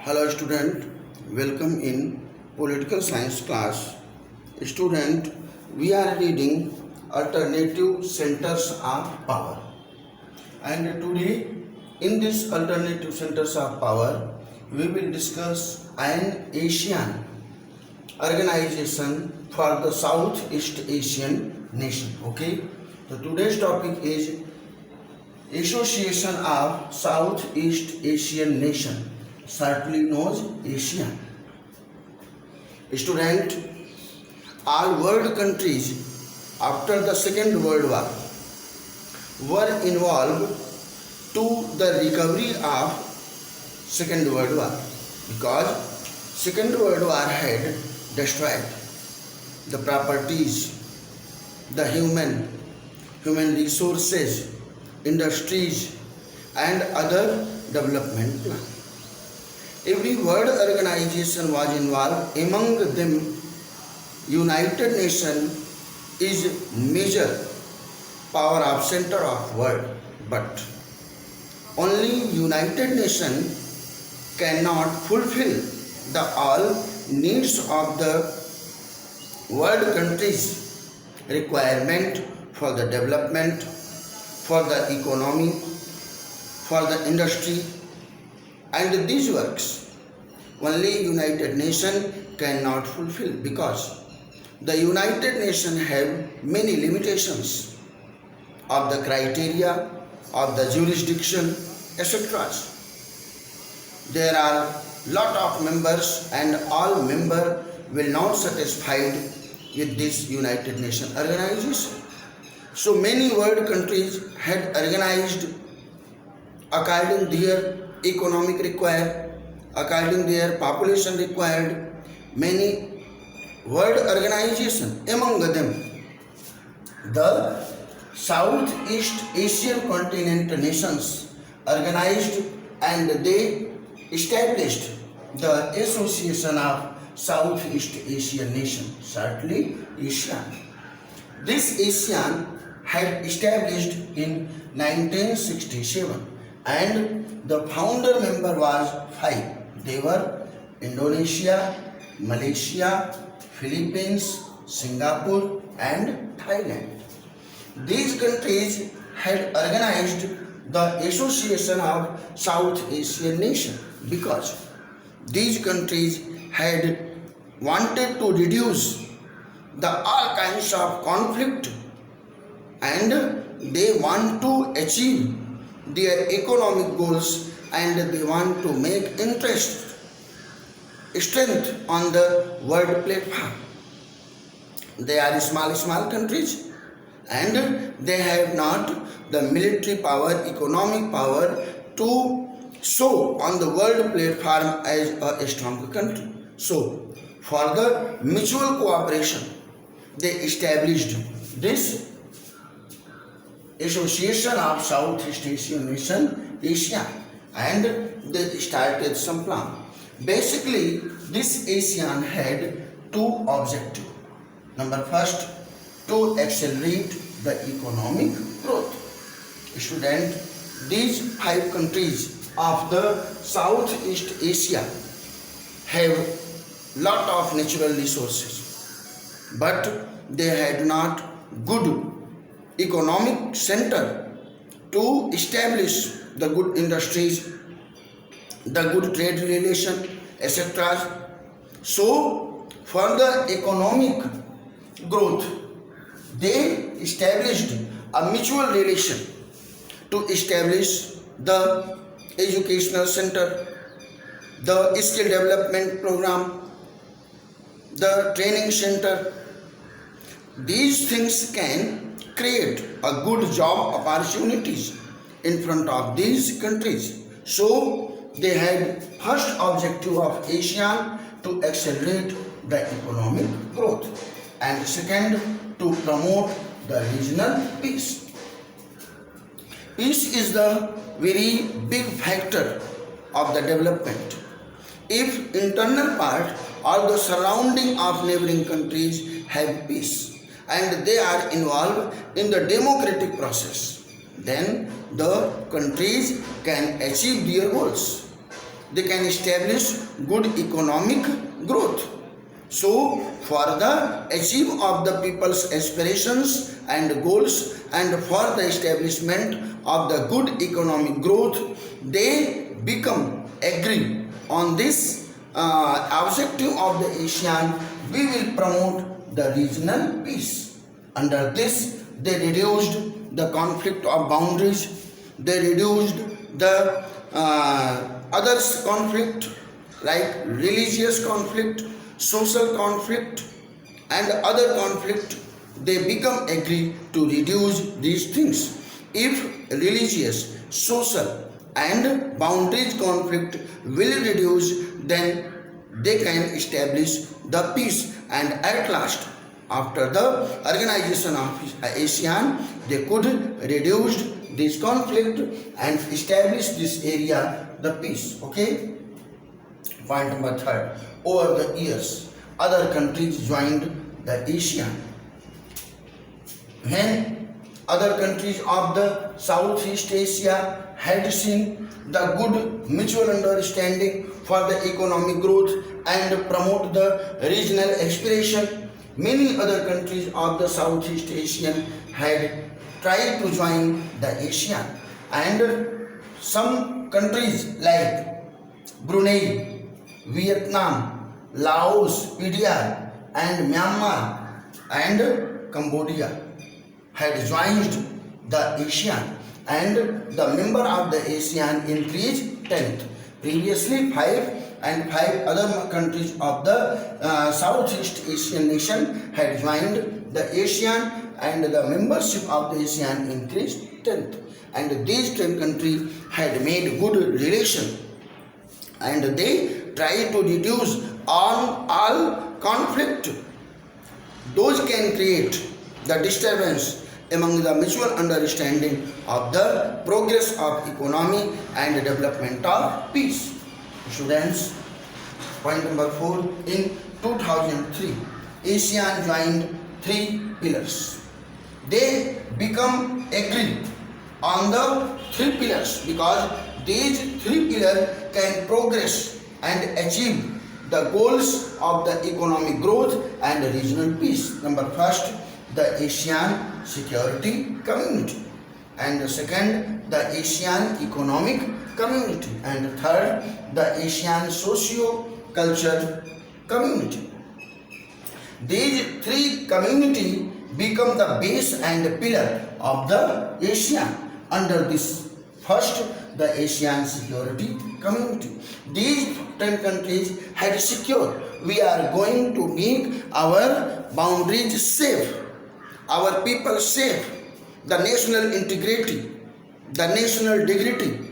Hello student, welcome in political science class. Student, we are reading alternative centers of power. And today in this alternative centers of power, we will discuss an Asian organization for the Southeast Asian nation. Okay, so today's topic is Association of Southeast Asian Nation, certainly known as ASEAN. Student, all world countries after the Second World War were involved to the recovery of Second World War because Second World War had destroyed the properties, the human resources, industries and other development plans. Every world organization was involved, among them United Nations is major power of center of world, but only United Nations cannot fulfill the all needs of the world countries requirement for the development, for the economy, for the industry, and these works only United Nations cannot fulfill because the United Nations have many limitations of the criteria, of the jurisdiction, etc. There are lot of members and all members will not satisfied with this United Nations organization. So many world countries had organized according their economic required, according their population required. Many world organizations, among them the Southeast Asian continent nations organized and they established the Association of Southeast Asian Nations, certainly ASEAN. This ASEAN had established in 1967 and the founder member was 5. They were Indonesia, Malaysia, Philippines, Singapore and Thailand. These countries had organized the Association of South Asian Nations because these countries had wanted to reduce the all kinds of conflict and they want to achieve their economic goals and they want to make strength on the world platform. They are small countries and they have not the military power, economic power to show on the world platform as a strong country. So for the mutual cooperation they established this Association of Southeast Asian Nation, ASEAN, and they started some plan. Basically, this ASEAN had two objectives. Number first, to accelerate the economic growth. Student, these 5 countries of the Southeast Asia have lot of natural resources, but they had not good economic center to establish the good industries, the good trade relation, etc. So for the economic growth they established a mutual relation to establish the educational center, the skill development program, the training center. These things can create a good job opportunities in front of these countries. So they had first objective of ASEAN to accelerate the economic growth and second to promote the regional peace. Peace is the very big factor of the development. If internal part or the surrounding of neighboring countries have peace and they are involved in the democratic process, then the countries can achieve their goals. they can establish good economic growth. So, for the achieve of the people's aspirations and goals and for the establishment of the good economic growth, they become agree on this objective of the ASEAN. We will promote the regional peace. Under this, they reduced the conflict of boundaries. They reduced the others conflict like religious conflict, social conflict and other conflict. They become agree to reduce these things. If religious, social and boundaries conflict will reduce, then they can establish the peace, and at last after the organization of ASEAN they could reduce this conflict and establish this area the peace. Okay. Point number 3. Over the years, other countries joined the ASEAN. When other countries of the Southeast Asia had seen the good mutual understanding for the economic growth and promote the regional aspiration, many other countries of the Southeast Asian had tried to join the ASEAN, and some countries like Brunei, Vietnam, Laos, India and Myanmar and Cambodia had joined the ASEAN, and the member of the ASEAN increased 10th. Previously 5 and 5 other countries of the Southeast Asian nation had joined the ASEAN, and the membership of the ASEAN increased 10th, and these 10 countries had made good relation, and they try to reduce all conflict. Those can create the disturbance among the mutual understanding of the progress of economy and development of peace. Students, point number 4. In 2003, ASEAN joined 3 pillars. They become agreed on the 3 pillars because these 3 pillars can progress and achieve the goals of the economic growth and regional peace. Number first, the ASEAN Security Community, and the second, the ASEAN Economic Community, and the third, the ASEAN Socio-Cultural Community. These 3 communities become the base and pillar of the ASEAN. Under this first, the ASEAN Security Community, these 10 countries had secured, we are going to make our boundaries safe, our people safe, the national integrity, the national dignity,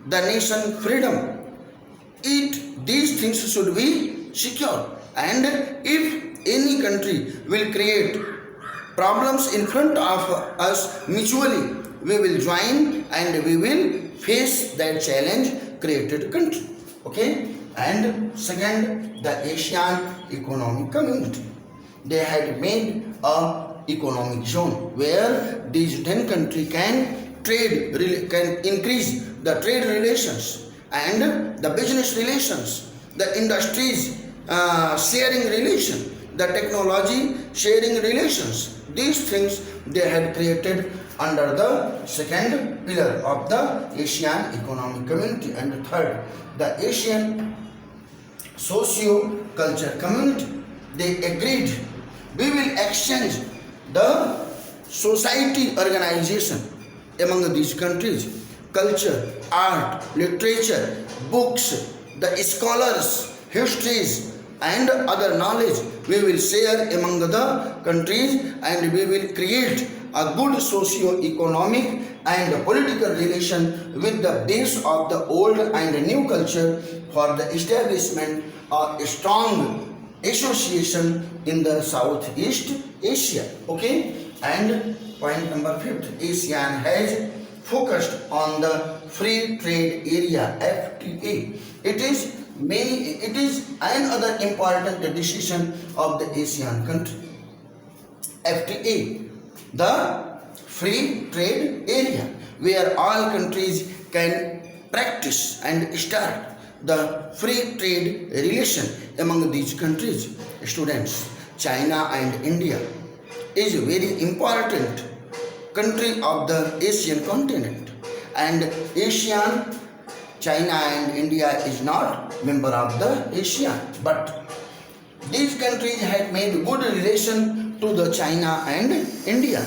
the nation freedom. These things should be secure, and if any country will create problems in front of us mutually, we will join and we will face that challenge created country. Okay. And second, the ASEAN Economic Community, they had made a economic zone where these 10 countries can increase the trade relations and the business relations, the industries sharing relation, the technology sharing relations. These things they had created under the second pillar of the ASEAN Economic Community. And the third, the ASEAN Socio-Cultural Community, they agreed we will exchange the society organization among these countries, culture, art, literature, books, the scholars, histories and other knowledge we will share among the countries, and we will create a good socio-economic and political relation with the base of the old and new culture for the establishment of a strong association in the Southeast Asia. Okay. And point number 5, ASEAN has focused on the free trade area, FTA. It is another important decision of the ASEAN country. FTA, the free trade area, where all countries can practice and start the free trade relation among these countries. Students, China and India is a very important country of the Asian continent, and ASEAN, China and India is not member of the ASEAN, but these countries had made good relation to the China and India,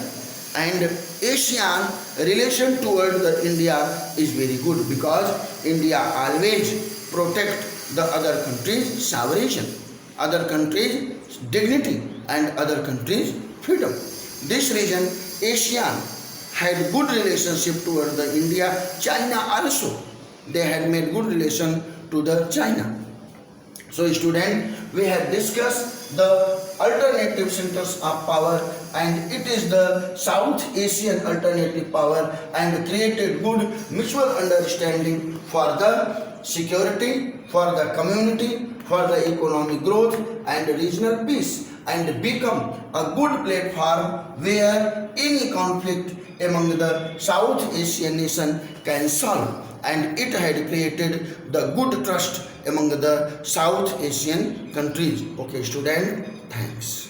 and ASEAN relation toward the India is very good because India always protect the other countries' sovereignty, other countries' dignity, and other countries' freedom. This reason ASEAN had good relationship toward the India. China also, they had made good relation to the China. So student, we have discussed the alternative centers of power, and it is the South Asian alternative power, and created good mutual understanding for the security, for the community, for the economic growth and regional peace, and become a good platform where any conflict among the South Asian nation can solve, and it had created the good trust among the South Asian countries. Okay student, thanks.